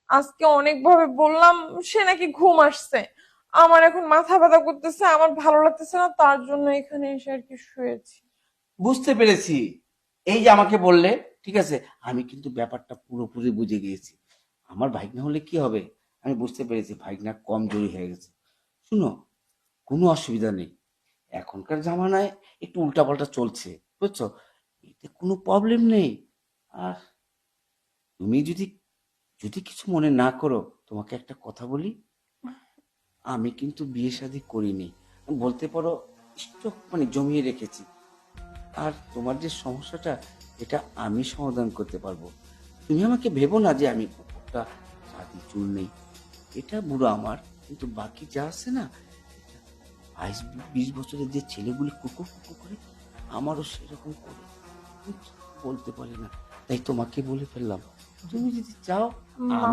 আজকে অনেকভাবে বললাম, সে নাকি ঘুম আসছে। আমার এখন মাথা ব্যথা করতেছে, আমার ভালো লাগতেছে না, তার জন্য এখানে এসে আর কি শুয়েছি। বুঝতে পেরেছি। এই যে আমাকে বললে, ঠিক আছে, আমি কিন্তু ব্যাপারটা পুরোপুরি বুঝে গিয়েছি। আমার ভাইগনা হলে কি হবে, আমি বুঝতে পেরেছি ভাইগনা কমজোরি হয়ে গেছে। শুনো, কোনো অসুবিধা নেই। এখনকার জামানায় একটু উল্টাপাল্টা চলছে, বুঝছো? এতে কোনো প্রবলেম নেই। আর তুমি যদি যদি কিছু মনে না করো, তোমাকে একটা কথা বলি। আমি কিন্তু বিয়ে শাদী করিনি, বলতে পারো স্টক মানে জমিয়ে রেখেছি। আর তোমার যে সমস্যাটা, এটা আমি সমাধান করতে পারবো। তুমি আমাকে ভেবো না যে আমি কুকুরটা শাদি চুল নেই। এটা বুড়ো আমার, কিন্তু বাকি যা আছে না, এটা 22-20 বছরের যে ছেলেগুলি কুকুর কুকুর করে, আমারও সেরকম করে। কিন্তু বলতে পারি না, তাই তোমাকে বলে ফেললাম। তুমি যদি চাও, মা